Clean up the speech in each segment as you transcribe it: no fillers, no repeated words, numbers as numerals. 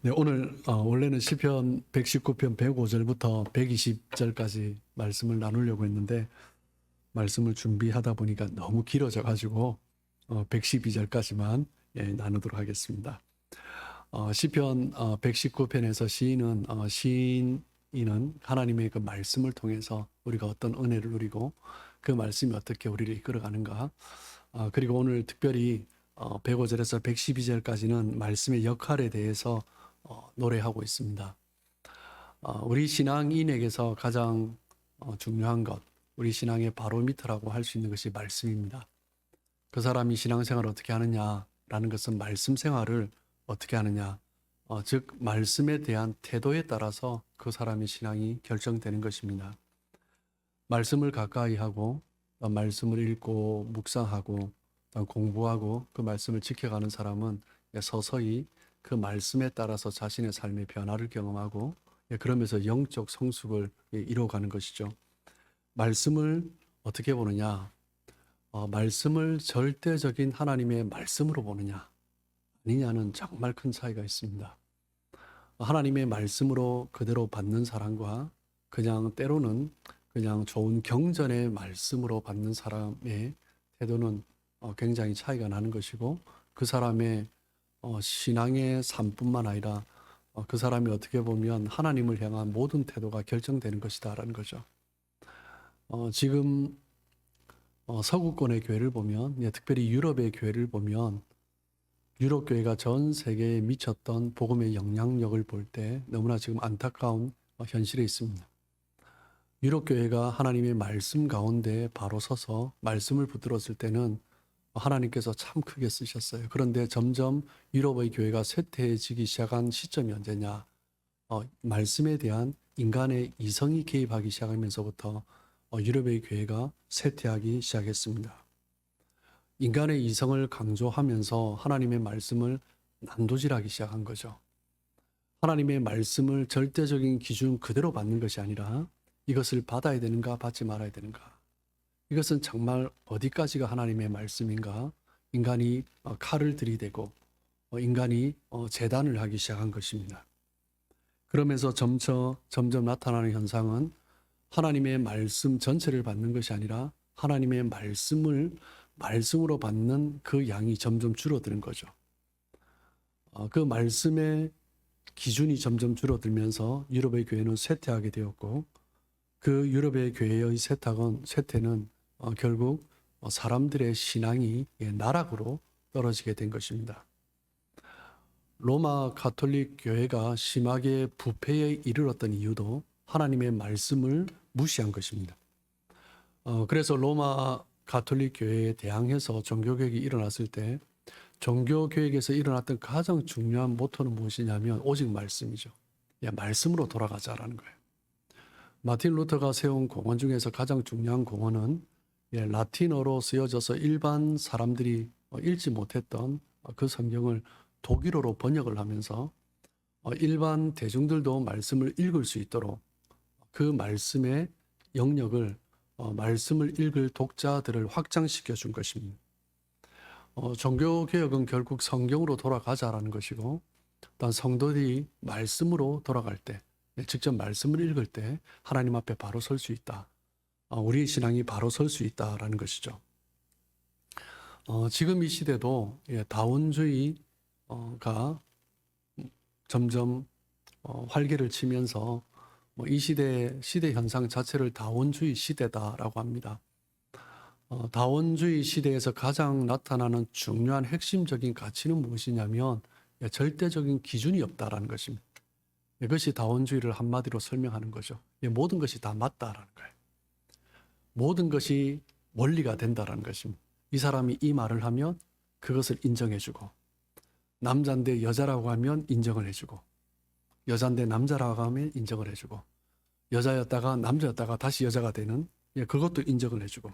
네, 오늘 원래는 시편 119편 105절부터 120절까지 말씀을 나누려고 했는데 말씀을 준비하다 보니까 너무 길어져 가지고 112절까지만 나누도록 하겠습니다. 시편 119편에서 시인은 하나님의 그 말씀을 통해서 우리가 어떤 은혜를 누리고 그 말씀이 어떻게 우리를 이끌어가는가, 그리고 오늘 특별히 105절에서 112절까지는 말씀의 역할에 대해서 노래하고 있습니다. 우리 신앙인에게서 가장 중요한 것, 우리 신앙의 바로미터라고 할 수 있는 것이 말씀입니다. 그 사람이 신앙생활을 어떻게 하느냐라는 것은 말씀 생활을 어떻게 하느냐, 즉 말씀에 대한 태도에 따라서 그 사람의 신앙이 결정되는 것입니다. 말씀을 가까이 하고 말씀을 읽고 묵상하고 공부하고 그 말씀을 지켜가는 사람은 서서히 그 말씀에 따라서 자신의 삶의 변화를 경험하고 그러면서 영적 성숙을 이루어가는 것이죠. 말씀을 어떻게 보느냐? 말씀을 절대적인 하나님의 말씀으로 보느냐 아니냐는 정말 큰 차이가 있습니다. 하나님의 말씀으로 그대로 받는 사람과 그냥 때로는 그냥 좋은 경전의 말씀으로 받는 사람의 태도는 굉장히 차이가 나는 것이고, 그 사람의 신앙의 삶뿐만 아니라 그 사람이 어떻게 보면 하나님을 향한 모든 태도가 결정되는 것이다라는 거죠. 지금 서구권의 교회를 보면, 특별히 유럽의 교회를 보면 유럽 교회가 전 세계에 미쳤던 복음의 영향력을 볼 때 너무나 지금 안타까운 현실에 있습니다. 유럽 교회가 하나님의 말씀 가운데 바로 서서 말씀을 붙들었을 때는 하나님께서 참 크게 쓰셨어요. 그런데 점점 유럽의 교회가 쇠퇴해지기 시작한 시점이 언제냐? 말씀에 대한 인간의 이성이 개입하기 시작하면서부터 유럽의 교회가 쇠퇴하기 시작했습니다. 인간의 이성을 강조하면서 하나님의 말씀을 난도질하기 시작한 거죠. 하나님의 말씀을 절대적인 기준 그대로 받는 것이 아니라 이것을 받아야 되는가 받지 말아야 되는가, 이것은 정말 어디까지가 하나님의 말씀인가, 인간이 칼을 들이대고 인간이 재단을 하기 시작한 것입니다. 그러면서 점점 나타나는 현상은 하나님의 말씀 전체를 받는 것이 아니라 하나님의 말씀으로 받는 그 양이 점점 줄어드는 거죠. 그 말씀의 기준이 점점 줄어들면서 유럽의 교회는 쇠퇴하게 되었고, 그 유럽의 교회의 쇠퇴는 결국 사람들의 신앙이 나락으로 떨어지게 된 것입니다. 로마 가톨릭 교회가 심하게 부패에 이르렀던 이유도 하나님의 말씀을 무시한 것입니다. 그래서 로마 가톨릭 교회에 대항해서 종교개혁이 일어났을 때 종교개혁에서 일어났던 가장 중요한 모토는 무엇이냐면 오직 말씀이죠. 말씀으로 돌아가자라는 거예요. 마틴 루터가 세운 공원 중에서 가장 중요한 공원은 라틴어로 쓰여져서 일반 사람들이 읽지 못했던 그 성경을 독일어로 번역을 하면서 일반 대중들도 말씀을 읽을 수 있도록 그 말씀의 영역을, 말씀을 읽을 독자들을 확장시켜 준 것입니다. 종교개혁은 결국 성경으로 돌아가자라는 것이고, 또 성도들이 말씀으로 돌아갈 때, 직접 말씀을 읽을 때 하나님 앞에 바로 설 수 있다. 우리의 신앙이 바로 설 수 있다라는 것이죠. 지금 이 시대도 다원주의가 점점 활개를 치면서 이 시대 현상 자체를 다원주의 시대다라고 합니다. 다원주의 시대에서 가장 나타나는 중요한 핵심적인 가치는 무엇이냐면 절대적인 기준이 없다라는 것입니다. 이것이 다원주의를 한마디로 설명하는 거죠. 모든 것이 다 맞다라는 거예요. 모든 것이 원리가 된다라는 것입니다. 이 사람이 이 말을 하면 그것을 인정해주고, 남자인데 여자라고 하면 인정을 해주고, 여자인데 남자라고 하면 인정을 해주고, 여자였다가 남자였다가 다시 여자가 되는 그것도 인정을 해주고,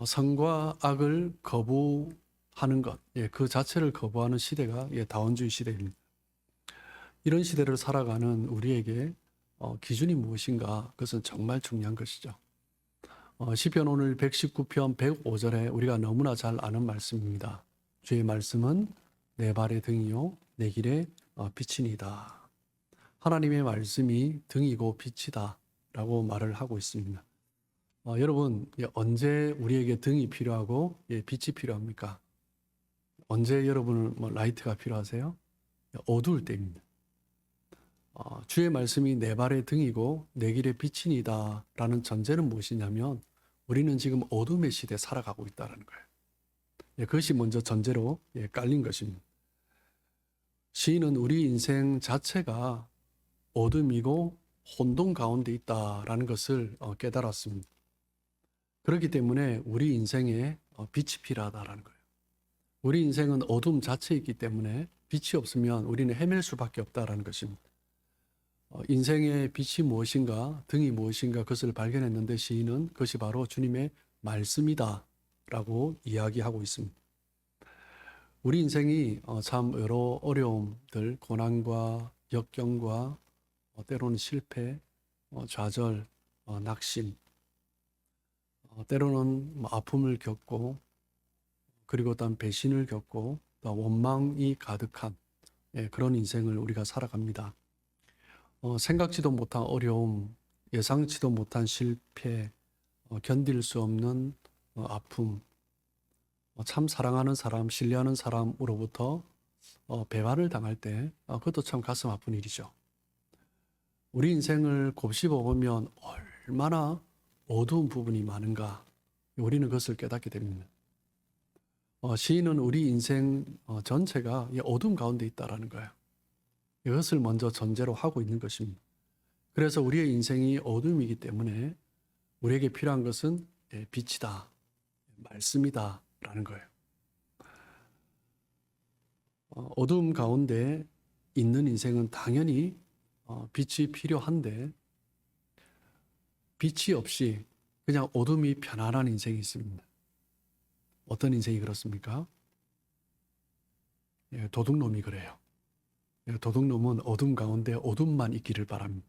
선과 악을 거부하는 것, 그 자체를 거부하는 시대가 다원주의 시대입니다. 이런 시대를 살아가는 우리에게 기준이 무엇인가, 그것은 정말 중요한 것이죠. 시편 오늘 119편 105절에 우리가 너무나 잘 아는 말씀입니다. 주의 말씀은 내 발의 등이요 내 길의 빛이니다. 하나님의 말씀이 등이고 빛이다 라고 말을 하고 있습니다. 여러분, 언제 우리에게 등이 필요하고 빛이 필요합니까? 언제 여러분은 라이트가 필요하세요? 어두울 때입니다. 주의 말씀이 내 발의 등이고 내 길의 빛이니다 라는 전제는 무엇이냐면 우리는 지금 어둠의 시대에 살아가고 있다는 거예요. 그것이 먼저 전제로 깔린 것입니다. 시인은 우리 인생 자체가 어둠이고 혼돈 가운데 있다라는 것을 깨달았습니다. 그렇기 때문에 우리 인생에 빛이 필요하다라는 거예요. 우리 인생은 어둠 자체에 있기 때문에 빛이 없으면 우리는 헤맬 수밖에 없다라는 것입니다. 인생의 빛이 무엇인가, 등이 무엇인가 그것을 발견했는데 시인은 그것이 바로 주님의 말씀이다 라고 이야기하고 있습니다. 우리 인생이 참 여러 어려움들, 고난과 역경과 때로는 실패, 좌절, 낙심, 때로는 아픔을 겪고 그리고 또 배신을 겪고 또 원망이 가득한 그런 인생을 우리가 살아갑니다. 생각지도 못한 어려움, 예상치도 못한 실패, 견딜 수 없는 아픔, 참 사랑하는 사람, 신뢰하는 사람으로부터 배반을 당할 때 그것도 참 가슴 아픈 일이죠. 우리 인생을 곱씹어 보면 얼마나 어두운 부분이 많은가 우리는 그것을 깨닫게 됩니다. 시인은 우리 인생 전체가 어둠 가운데 있다라는 거예요. 이것을 먼저 전제로 하고 있는 것입니다. 그래서 우리의 인생이 어둠이기 때문에 우리에게 필요한 것은 빛이다, 말씀이다 라는 거예요. 어둠 가운데 있는 인생은 당연히 빛이 필요한데 빛이 없이 그냥 어둠이 편안한 인생이 있습니다. 어떤 인생이 그렇습니까? 도둑놈이 그래요. 도둑놈은 어둠 가운데 어둠만 있기를 바랍니다.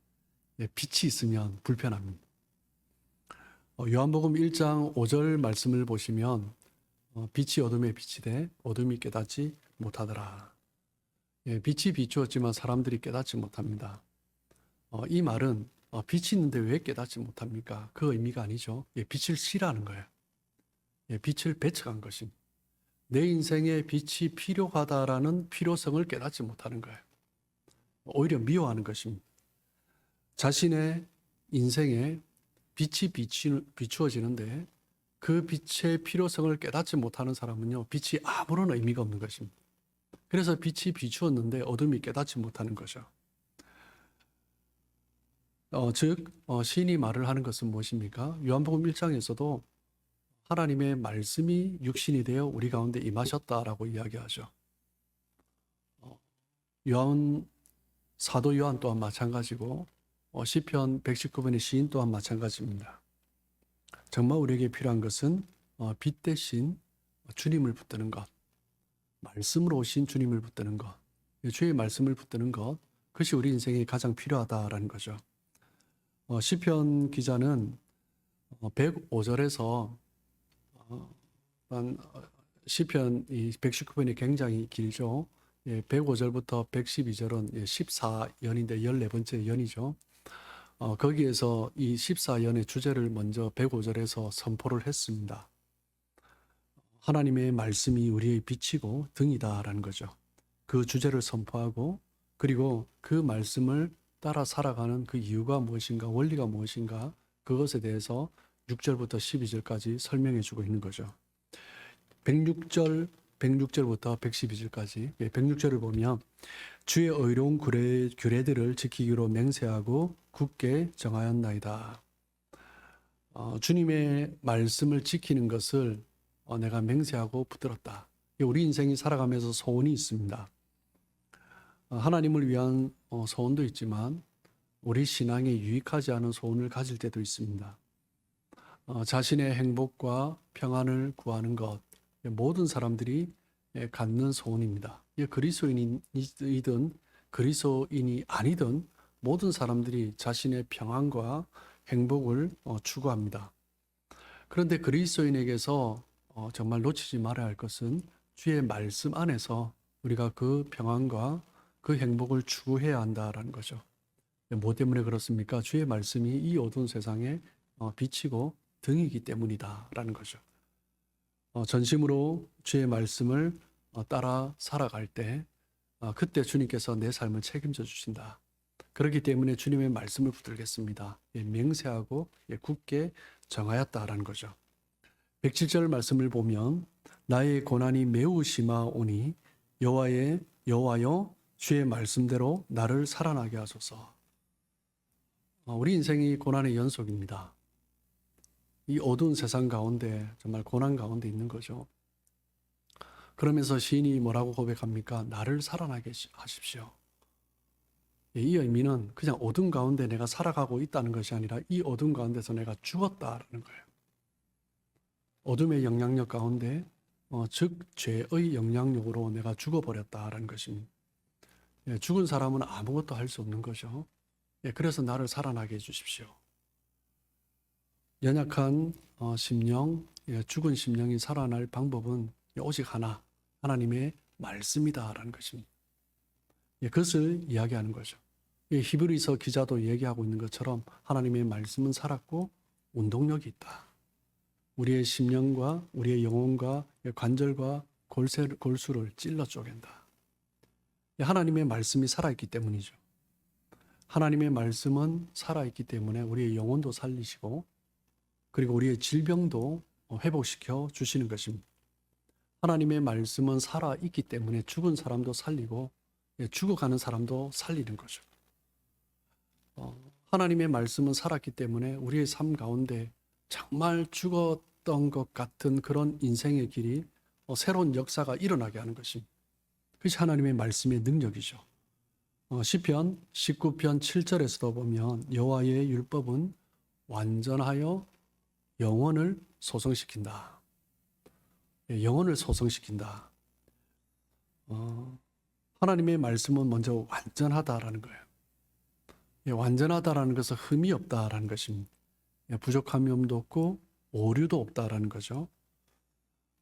빛이 있으면 불편합니다. 요한복음 1장 5절 말씀을 보시면 빛이 어둠에 비치되 어둠이 깨닫지 못하더라. 빛이 비추었지만 사람들이 깨닫지 못합니다. 이 말은 빛이 있는데 왜 깨닫지 못합니까? 그 의미가 아니죠. 빛을 싫어하는 거예요. 빛을 배척한 것입니다. 내 인생에 빛이 필요하다라는 필요성을 깨닫지 못하는 거예요. 오히려 미워하는 것입니다. 자신의 인생에 빛이 비추어지는데 그 빛의 필요성을 깨닫지 못하는 사람은요, 빛이 아무런 의미가 없는 것입니다. 그래서 빛이 비추었는데 어둠이 깨닫지 못하는 거죠. 즉 시인이 말을 하는 것은 무엇입니까? 요한복음 1장에서도 하나님의 말씀이 육신이 되어 우리 가운데 임하셨다라고 이야기하죠. 사도 요한 또한 마찬가지고 시편 119편의 시인 또한 마찬가지입니다. 정말 우리에게 필요한 것은 빛 대신 주님을 붙드는 것, 말씀으로 오신 주님을 붙드는 것, 주의 말씀을 붙드는 것, 그것이 우리 인생에 가장 필요하다라는 거죠. 시편 기자는 105절에서 시편 119편이 굉장히 길죠. 105절부터 112절은 14연인데 14번째 연이죠. 거기에서 이 14연의 주제를 먼저 105절에서 선포를 했습니다. 하나님의 말씀이 우리의 빛이고 등이다라는 거죠. 그 주제를 선포하고 그리고 그 말씀을 따라 살아가는 그 이유가 무엇인가, 원리가 무엇인가 그것에 대해서 6절부터 12절까지 설명해 주고 있는 거죠. 106절부터 112절까지 106절을 보면 주의 의로운 규례들을 지키기로 맹세하고 굳게 정하였나이다. 주님의 말씀을 지키는 것을 내가 맹세하고 붙들었다. 우리 인생이 살아가면서 소원이 있습니다. 하나님을 위한 소원도 있지만 우리 신앙에 유익하지 않은 소원을 가질 때도 있습니다. 자신의 행복과 평안을 구하는 것, 모든 사람들이 갖는 소원입니다. 그리스도인이든 그리스도인이 아니든 모든 사람들이 자신의 평안과 행복을 추구합니다. 그런데 그리스도인에게서 정말 놓치지 말아야 할 것은 주의 말씀 안에서 우리가 그 평안과 그 행복을 추구해야 한다라는 거죠. 뭐 때문에 그렇습니까? 주의 말씀이 이 어두운 세상에 비치고 등이기 때문이다라는 거죠. 전심으로 주의 말씀을 따라 살아갈 때 그때 주님께서 내 삶을 책임져 주신다. 그렇기 때문에 주님의 말씀을 붙들겠습니다. 맹세하고 굳게 정하였다라는 거죠. 107절 말씀을 보면 나의 고난이 매우 심하오니 여호와여 주의 말씀대로 나를 살아나게 하소서. 우리 인생이 고난의 연속입니다. 이 어두운 세상 가운데 정말 고난 가운데 있는 거죠. 그러면서 시인이 뭐라고 고백합니까? 나를 살아나게 하십시오. 이 의미는 그냥 어둠 가운데 내가 살아가고 있다는 것이 아니라 이 어둠 가운데서 내가 죽었다라는 거예요. 어둠의 영향력 가운데 즉 죄의 영향력으로 내가 죽어버렸다라는 것입니다. 죽은 사람은 아무것도 할 수 없는 거죠. 그래서 나를 살아나게 해주십시오. 연약한 심령, 죽은 심령이 살아날 방법은 오직 하나, 하나님의 말씀이다라는 것입니다. 그것을 이야기하는 거죠. 히브리서 기자도 얘기하고 있는 것처럼 하나님의 말씀은 살았고 운동력이 있다. 우리의 심령과 우리의 영혼과 관절과 골수를 찔러 쪼갠다. 하나님의 말씀이 살아있기 때문이죠. 하나님의 말씀은 살아있기 때문에 우리의 영혼도 살리시고 그리고 우리의 질병도 회복시켜 주시는 것입니다. 하나님의 말씀은 살아있기 때문에 죽은 사람도 살리고 죽어가는 사람도 살리는 거죠. 하나님의 말씀은 살았기 때문에 우리의 삶 가운데 정말 죽었던 것 같은 그런 인생의 길이 새로운 역사가 일어나게 하는 것입니다. 그것이 하나님의 말씀의 능력이죠. 시편 19편 7절에서도 보면 여호와의 율법은 완전하여 영혼을 소성시킨다. 영혼을 소성시킨다. 하나님의 말씀은 먼저 완전하다라는 거예요. 완전하다라는 것은 흠이 없다라는 것입니다. 부족함이 없고 오류도 없다라는 거죠.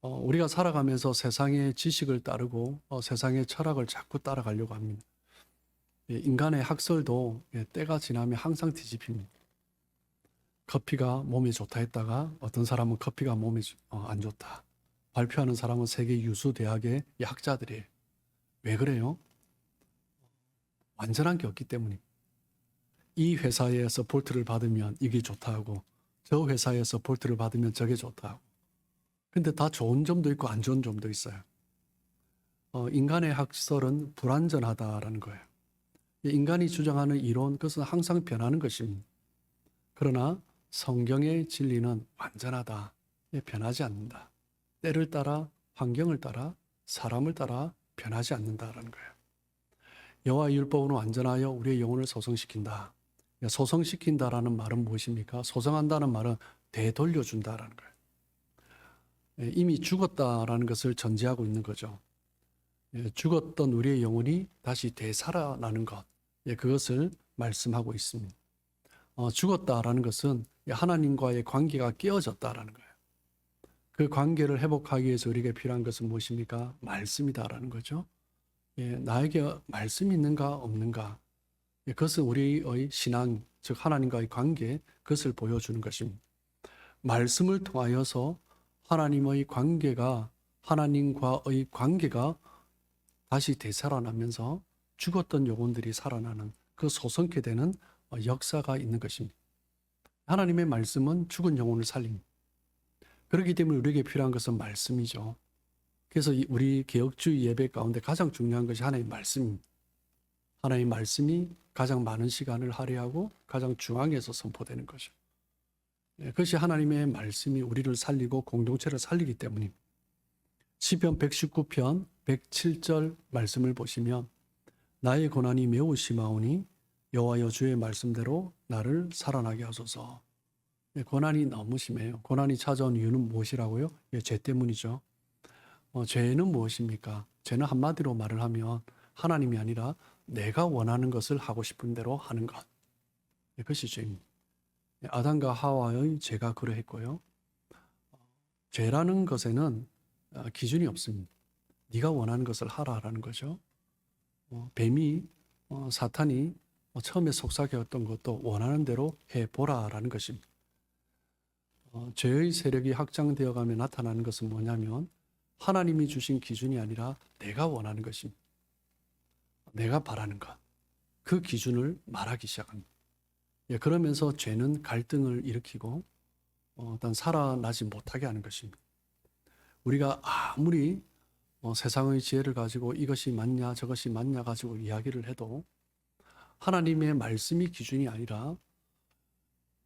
우리가 살아가면서 세상의 지식을 따르고 세상의 철학을 자꾸 따라가려고 합니다. 인간의 학설도 때가 지나면 항상 뒤집힙니다. 커피가 몸에 좋다 했다가 어떤 사람은 커피가 몸에 안 좋다. 발표하는 사람은 세계 유수 대학의 학자들이에요. 왜 그래요? 완전한 게 없기 때문입니다. 이 회사에서 볼트를 받으면 이게 좋다 하고 저 회사에서 볼트를 받으면 저게 좋다 하고 근데 다 좋은 점도 있고 안 좋은 점도 있어요. 인간의 학설은 불완전하다라는 거예요. 인간이 주장하는 이론 그것은 항상 변하는 것입니다. 그러나 성경의 진리는 완전하다. 변하지 않는다. 때를 따라 환경을 따라 사람을 따라 변하지 않는다라는 거예요. 여호와의 율법은 완전하여 우리의 영혼을 소성시킨다. 소성시킨다라는 말은 무엇입니까? 소성한다는 말은 되돌려준다라는 거예요. 이미 죽었다라는 것을 전제하고 있는 거죠. 죽었던 우리의 영혼이 다시 되살아나는 것, 그것을 말씀하고 있습니다. 죽었다라는 것은 하나님과의 관계가 깨어졌다라는 거예요. 그 관계를 회복하기 위해서 우리에게 필요한 것은 무엇입니까? 말씀이다라는 거죠. 나에게 말씀이 있는가 없는가? 그것은 우리의 신앙, 즉 하나님과의 관계, 그것을 보여주는 것입니다. 말씀을 통하여서 하나님과의 관계가 다시 되살아나면서 죽었던 영혼들이 살아나는 그 소성케 되는 역사가 있는 것입니다. 하나님의 말씀은 죽은 영혼을 살립니다. 그렇기 때문에 우리에게 필요한 것은 말씀이죠. 그래서 우리 개혁주의 예배 가운데 가장 중요한 것이 하나님의 말씀입니다. 하나님의 말씀이 가장 많은 시간을 할애하고 가장 중앙에서 선포되는 거죠. 그것이 하나님의 말씀이 우리를 살리고 공동체를 살리기 때문입니다. 시편 119편 107절 말씀을 보시면 나의 고난이 매우 심하오니 여호와여 주의 말씀대로 나를 살아나게 하소서. 고난이 너무 심해요. 고난이 찾아온 이유는 무엇이라고요? 죄 때문이죠. 죄는 무엇입니까? 죄는 한마디로 말을 하면 하나님이 아니라 내가 원하는 것을 하고 싶은 대로 하는 것. 그것이 죄입니다. 아담과 하와의 죄가 그러했고요. 죄라는 것에는 기준이 없습니다. 네가 원하는 것을 하라라는 거죠. 뱀이 사탄이 처음에 속삭였던 것도 원하는 대로 해보라라는 것입니다. 죄의 세력이 확장되어 가며 나타나는 것은 뭐냐면 하나님이 주신 기준이 아니라 내가 원하는 것입니다. 내가 바라는 것. 그 기준을 말하기 시작합니다. 그러면서 죄는 갈등을 일으키고 일단 살아나지 못하게 하는 것입니다. 우리가 아무리 세상의 지혜를 가지고 이것이 맞냐 저것이 맞냐 가지고 이야기를 해도 하나님의 말씀이 기준이 아니라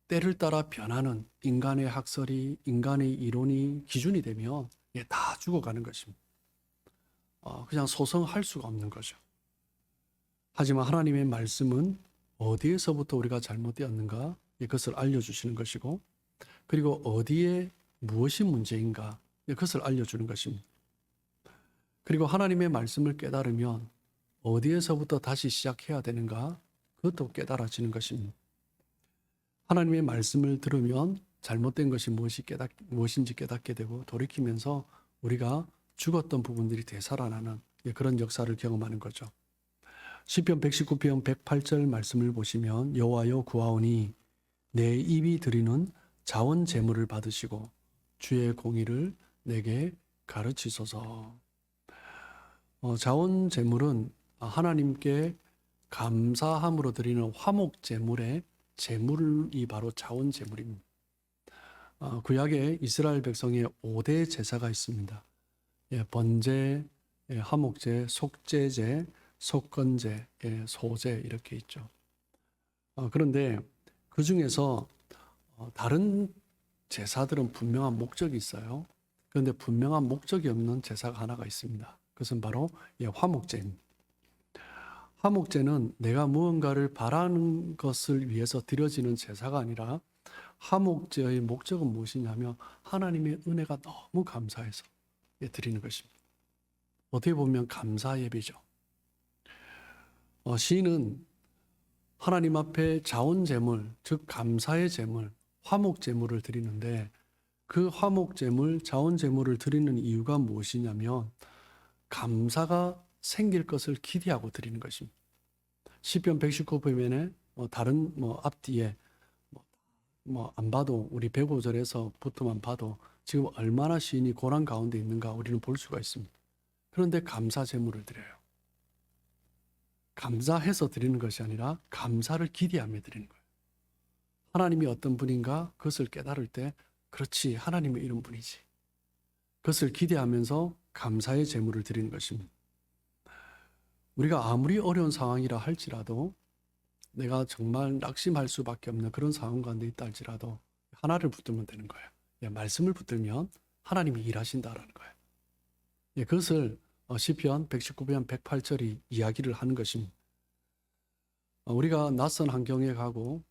때를 따라 변하는 인간의 학설이 인간의 이론이 기준이 되면 다 죽어가는 것입니다. 그냥 소성할 수가 없는 거죠. 하지만 하나님의 말씀은 어디에서부터 우리가 잘못되었는가 이것을 알려주시는 것이고 그리고 어디에 무엇이 문제인가 이것을 알려주는 것입니다. 그리고 하나님의 말씀을 깨달으면 어디에서부터 다시 시작해야 되는가 그것도 깨달아지는 것입니다. 하나님의 말씀을 들으면 잘못된 것이 무엇인지 깨닫게 되고 돌이키면서 우리가 죽었던 부분들이 되살아나는 그런 역사를 경험하는 거죠. 시편 119편 108절 말씀을 보시면 여호와여 구하오니 내 입이 드리는 자원 제물을 받으시고 주의 공의를 내게 가르치소서. 자원 제물은 하나님께 감사함으로 드리는 화목 제물의 제물이 바로 자원 제물입니다. 구약에 이스라엘 백성의 5대 제사가 있습니다. 번제, 화목제, 속죄제, 속건제, 소제 이렇게 있죠. 그런데 그 중에서 다른 제사들은 분명한 목적이 있어요. 그런데 분명한 목적이 없는 제사가 하나가 있습니다. 그것은 바로 화목제입니다. 화목제는 내가 무언가를 바라는 것을 위해서 드려지는 제사가 아니라 화목제의 목적은 무엇이냐면 하나님의 은혜가 너무 감사해서 드리는 것입니다. 어떻게 보면 감사 예배죠. 시인은 하나님 앞에 자원 제물, 즉 감사의 제물, 화목 제물을 드리는데 그 화목 제물, 자원 제물을 드리는 이유가 무엇이냐면 감사가 생길 것을 기대하고 드리는 것입니다. 시편 119편에 다른 앞뒤에 안 봐도 우리 105절에서부터만 봐도 지금 얼마나 시인이 고난 가운데 있는가 우리는 볼 수가 있습니다. 그런데 감사 제물을 드려요. 감사해서 드리는 것이 아니라 감사를 기대하며 드리는 거예요. 하나님이 어떤 분인가 그것을 깨달을 때 그렇지 하나님이 이런 분이지. 그것을 기대하면서 감사의 제물을 드리는 것입니다. 우리가 아무리 어려운 상황이라 할지라도 내가 정말 낙심할 수밖에 없는 그런 상황 가운데 있다 할지라도 하나를 붙들면 되는 거예요. 말씀을 붙들면 하나님이 일하신다라는 거예요. 그것을 시편 119편 108절이 이야기를 하는 것입니다. 우리가 낯선 환경에 가고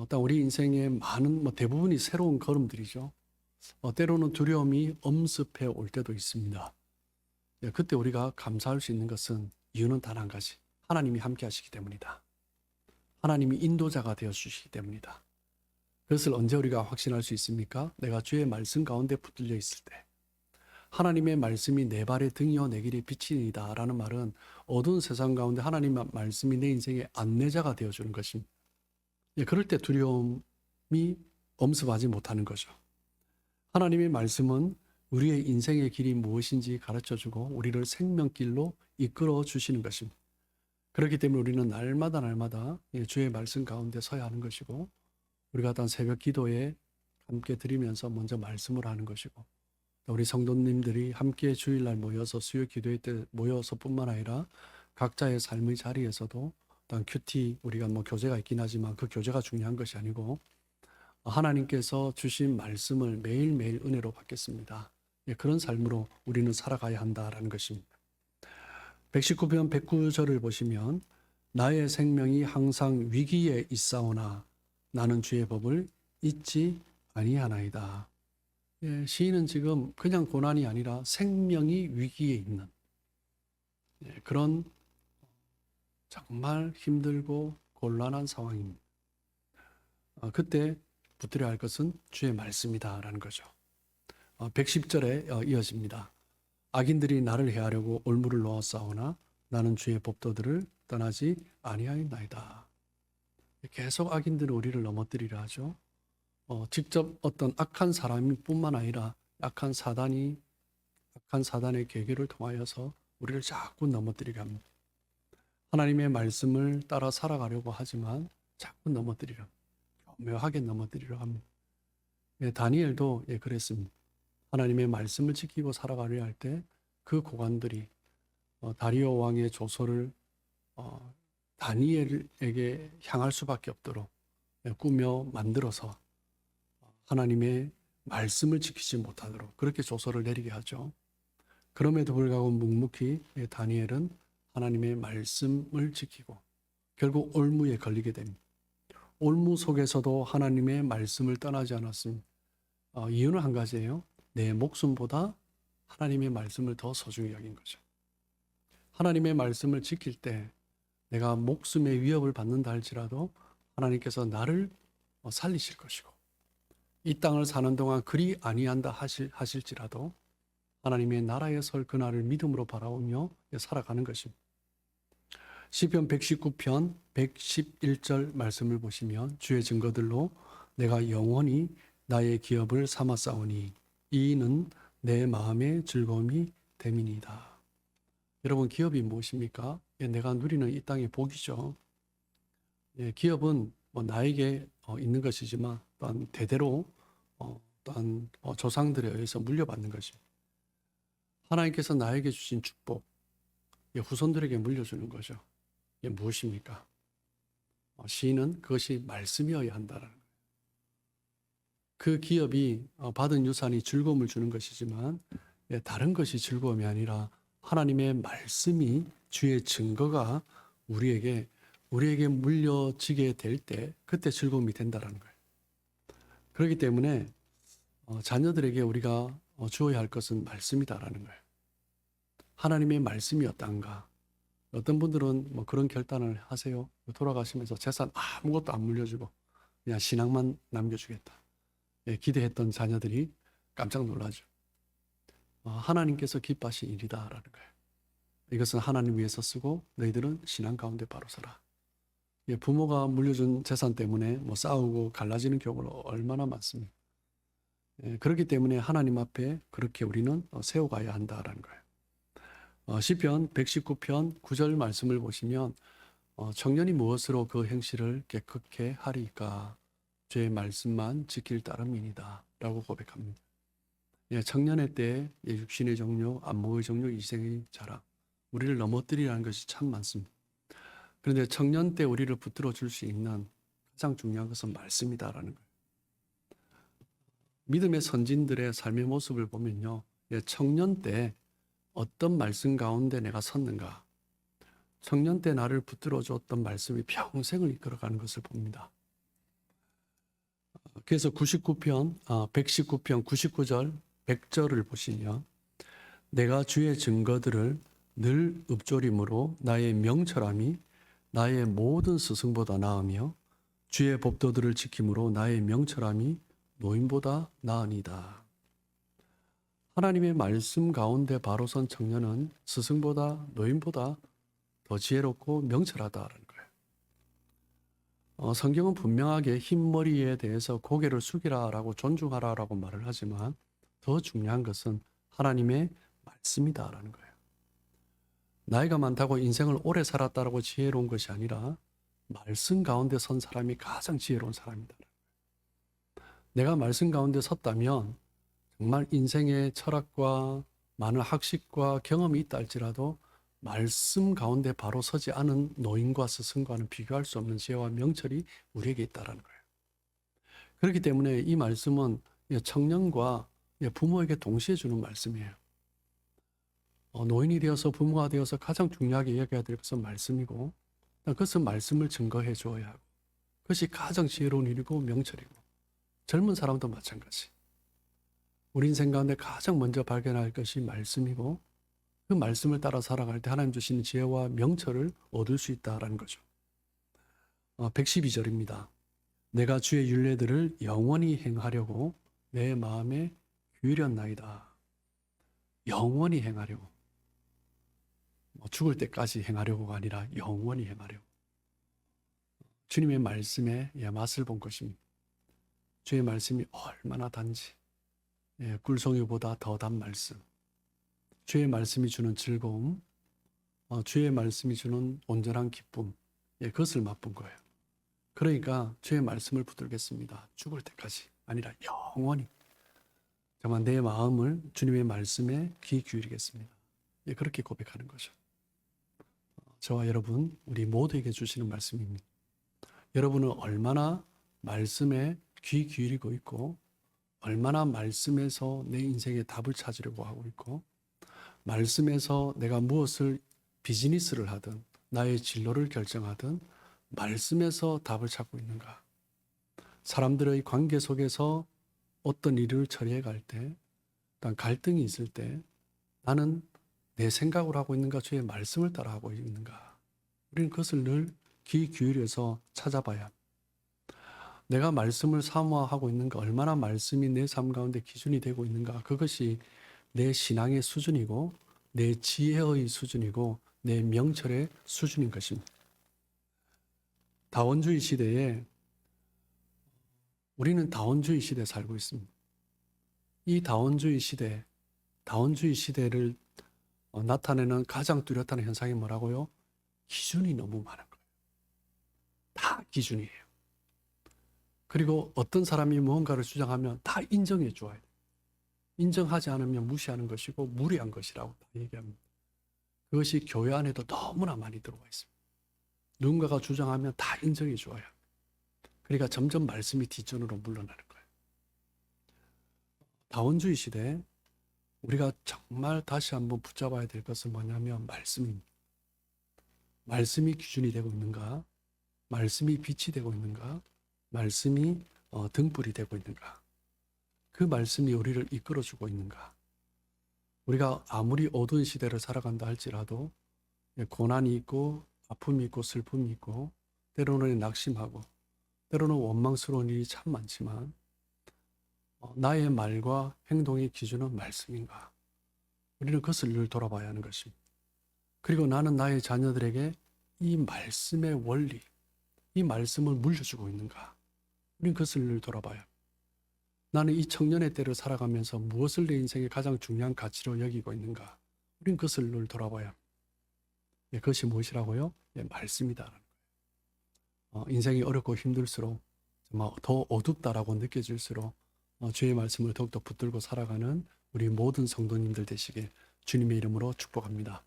일단 우리 인생의 많은 대부분이 새로운 걸음들이죠. 때로는 두려움이 엄습해 올 때도 있습니다. 그때 우리가 감사할 수 있는 것은 이유는 단 한 가지. 하나님이 함께 하시기 때문이다. 하나님이 인도자가 되어 주시기 때문이다. 그것을 언제 우리가 확신할 수 있습니까? 내가 주의 말씀 가운데 붙들려 있을 때. 하나님의 말씀이 내 발의 등이요 내 길의 빛이니이다 라는 말은 어두운 세상 가운데 하나님의 말씀이 내 인생의 안내자가 되어주는 것입니다. 그럴 때 두려움이 엄습하지 못하는 거죠. 하나님의 말씀은 우리의 인생의 길이 무엇인지 가르쳐주고 우리를 생명길로 이끌어 주시는 것입니다. 그렇기 때문에 우리는 날마다 주의 말씀 가운데 서야 하는 것이고 우리가 단 새벽 기도에 함께 드리면서 먼저 말씀을 하는 것이고 우리 성도님들이 함께 주일날 모여서 수요 기도회 때 모여서 뿐만 아니라 각자의 삶의 자리에서도 일단 큐티 우리가 교제가 있긴 하지만 그 교제가 중요한 것이 아니고 하나님께서 주신 말씀을 매일매일 은혜로 받겠습니다. 그런 삶으로 우리는 살아가야 한다라는 것입니다. 119편 109절을 보시면 나의 생명이 항상 위기에 있사오나 나는 주의 법을 잊지 아니하나이다. 시인은 지금 그냥 고난이 아니라 생명이 위기에 있는 그런 정말 힘들고 곤란한 상황입니다. 그때 붙들어야 할 것은 주의 말씀이다라는 거죠. 110절에 이어집니다. 악인들이 나를 해하려고 올무를 놓았사오나 나는 주의 법도들을 떠나지 아니하였나이다. 계속 악인들은 우리를 넘어뜨리려 하죠. 직접 어떤 악한 사람이 뿐만 아니라 악한 사단의 계계를 통하여서 우리를 자꾸 넘어뜨리게 합니다. 하나님의 말씀을 따라 살아가려고 하지만 자꾸 넘어뜨리려 합니다. 교묘하게 넘어뜨리려 합니다. 다니엘도 그랬습니다. 하나님의 말씀을 지키고 살아가려 할 때 그 고관들이 다리오 왕의 조서를 다니엘에게 향할 수밖에 없도록 꾸며 만들어서 하나님의 말씀을 지키지 못하도록 그렇게 조서를 내리게 하죠. 그럼에도 불구하고 묵묵히 다니엘은 하나님의 말씀을 지키고 결국 올무에 걸리게 됩니다. 올무 속에서도 하나님의 말씀을 떠나지 않았습니다. 이유는 한 가지예요. 내 목숨보다 하나님의 말씀을 더 소중히 여긴 거죠. 하나님의 말씀을 지킬 때 내가 목숨의 위협을 받는다 할지라도 하나님께서 나를 살리실 것이고 이 땅을 사는 동안 그리 아니한다 하실지라도 하나님의 나라에 설 그날을 믿음으로 바라보며 살아가는 것입니다. 시편 119편 111절 말씀을 보시면 주의 증거들로 내가 영원히 나의 기업을 삼았사오니 이는 내 마음의 즐거움이 됨이니이다. 여러분, 기업이 무엇입니까? 내가 누리는 이 땅의 복이죠. 기업은 나에게 있는 것이지만 또한 대대로 또한 조상들에 의해서 물려받는 것입니다. 하나님께서 나에게 주신 축복, 후손들에게 물려주는 거죠. 이게 무엇입니까? 시인은 그것이 말씀이어야 한다는 거예요. 그 기업이 받은 유산이 즐거움을 주는 것이지만 다른 것이 즐거움이 아니라 하나님의 말씀이 주의 증거가 우리에게 물려지게 될 때 그때 즐거움이 된다는 거예요. 그렇기 때문에 자녀들에게 우리가 주어야 할 것은 말씀이다라는 거예요. 하나님의 말씀이 어떤가? 어떤 분들은 그런 결단을 하세요. 돌아가시면서 재산 아무것도 안 물려주고 그냥 신앙만 남겨주겠다. 기대했던 자녀들이 깜짝 놀라죠. 하나님께서 기뻐하신 일이다라는 거예요. 이것은 하나님 위해서 쓰고 너희들은 신앙 가운데 바로 서라. 부모가 물려준 재산 때문에 싸우고 갈라지는 경우가 얼마나 많습니까? 그렇기 때문에 하나님 앞에 그렇게 우리는 세워가야 한다라는 거예요. 시편 119편 9절 말씀을 보시면 청년이 무엇으로 그 행실을 깨끗게 하리까? 주의 말씀만 지킬 따름이니다 라고 고백합니다. 청년의 때 육신의 종료, 안목의 종료, 이생의 자랑, 우리를 넘어뜨리라는 것이 참 많습니다. 그런데 청년 때 우리를 붙들어 줄 수 있는 가장 중요한 것은 말씀이다라는 거예요. 믿음의 선진들의 삶의 모습을 보면요, 청년 때 어떤 말씀 가운데 내가 섰는가, 청년 때 나를 붙들어 줬던 말씀이 평생을 이끌어가는 것을 봅니다. 그래서 119편 99절 100절을 보시면 내가 주의 증거들을 늘 읊조림으로 나의 명철함이 나의 모든 스승보다 나으며 주의 법도들을 지킴으로 나의 명철함이 노인보다 나으니이다. 하나님의 말씀 가운데 바로 선 청년은 스승보다 노인보다 더 지혜롭고 명철하다라는 거예요. 성경은 분명하게 흰머리에 대해서 고개를 숙이라라고 존중하라라고 말을 하지만 더 중요한 것은 하나님의 말씀이다라는 거예요. 나이가 많다고 인생을 오래 살았다라고 지혜로운 것이 아니라 말씀 가운데 선 사람이 가장 지혜로운 사람이다. 내가 말씀 가운데 섰다면 정말 인생의 철학과 많은 학식과 경험이 있다 할지라도 말씀 가운데 바로 서지 않은 노인과 스승과는 비교할 수 없는 지혜와 명철이 우리에게 있다는 거예요. 그렇기 때문에 이 말씀은 청년과 부모에게 동시에 주는 말씀이에요. 노인이 되어서 부모가 되어서 가장 중요하게 이야기해야 될 것은 말씀이고 그것은 말씀을 증거해 주어야 하고 그것이 가장 지혜로운 일이고 명철이고 젊은 사람도 마찬가지. 우리 인생 가운데 가장 먼저 발견할 것이 말씀이고 그 말씀을 따라 살아갈 때 하나님 주시는 지혜와 명철을 얻을 수 있다라는 거죠. 112절입니다. 내가 주의 율례들을 영원히 행하려고 내 마음에 기울였나이다. 영원히 행하려고. 뭐 죽을 때까지 행하려고가 아니라 영원히 행하려고. 주님의 말씀에 맛을 본 것입니다. 주의 말씀이 얼마나 단지 꿀송이보다 더 단 말씀. 주의 말씀이 주는 즐거움, 주의 말씀이 주는 온전한 기쁨, 그것을 맛본 거예요. 그러니까 주의 말씀을 붙들겠습니다. 죽을 때까지 아니라 영원히. 정말 내 마음을 주님의 말씀에 귀 기울이겠습니다. 그렇게 고백하는 거죠. 저와 여러분, 우리 모두에게 주시는 말씀입니다. 여러분은 얼마나 말씀에 귀 기울이고 있고, 얼마나 말씀에서 내 인생의 답을 찾으려고 하고 있고, 말씀에서 내가 무엇을 비즈니스를 하든 나의 진로를 결정하든 말씀에서 답을 찾고 있는가. 사람들의 관계 속에서 어떤 일을 처리해 갈 때, 갈등이 있을 때 나는 내 생각으로 하고 있는가, 주의 말씀을 따라 하고 있는가. 우리는 그것을 늘 귀 기울여서 찾아봐야 합니다. 내가 말씀을 사모하고 있는가, 얼마나 말씀이 내 삶 가운데 기준이 되고 있는가. 그것이 내 신앙의 수준이고 내 지혜의 수준이고 내 명철의 수준인 것입니다. 다원주의 시대에 우리는 다원주의 시대에 살고 있습니다. 이 다원주의 시대를 나타내는 가장 뚜렷한 현상이 뭐라고요? 기준이 너무 많은 거예요. 다 기준이에요. 그리고 어떤 사람이 무언가를 주장하면 다 인정해 줘야 돼요. 인정하지 않으면 무시하는 것이고 무례한 것이라고 다 얘기합니다. 그것이 교회 안에도 너무나 많이 들어와 있습니다. 누군가가 주장하면 다 인정해 줘야 합니다. 그러니까 점점 말씀이 뒷전으로 물러나는 거예요. 다원주의 시대에 우리가 정말 다시 한번 붙잡아야 될 것은 뭐냐면 말씀입니다. 말씀이 기준이 되고 있는가? 말씀이 빛이 되고 있는가? 말씀이 등불이 되고 있는가? 그 말씀이 우리를 이끌어주고 있는가? 우리가 아무리 어두운 시대를 살아간다 할지라도 고난이 있고 아픔이 있고 슬픔이 있고 때로는 낙심하고 때로는 원망스러운 일이 참 많지만 나의 말과 행동의 기준은 말씀인가? 우리는 그것을 늘 돌아봐야 하는 것입니다. 그리고 나는 나의 자녀들에게 이 말씀의 원리, 이 말씀을 물려주고 있는가? 우리는 그것을 늘 돌아봐야 합니다. 나는 이 청년의 때를 살아가면서 무엇을 내 인생의 가장 중요한 가치로 여기고 있는가? 우리는 그것을 늘 돌아봐야 합니다. 그것이 무엇이라고요? 말씀이다. 인생이 어렵고 힘들수록 정말 더 어둡다라고 느껴질수록 주의 말씀을 더욱더 붙들고 살아가는 우리 모든 성도님들 되시길 주님의 이름으로 축복합니다.